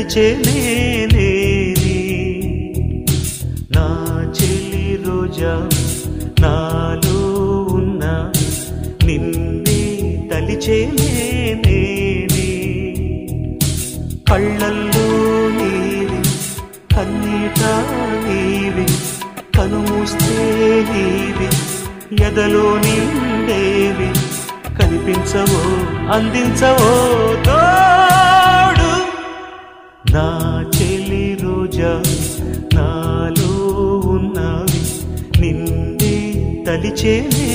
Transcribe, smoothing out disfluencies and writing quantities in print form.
తలిచేనే నా చెలి రోజా నాలో ఉన్న నిన్నే తలిచేనే కళ్ళల్లో నీవి కన్నీట నీవి కనుమూస్తే నీవి ఎదలో నిండేవి కనిపించవో అందించవో తోడు నా చెలి రోజా నాలో ఉన్నవి నిన్నే తలిచేనే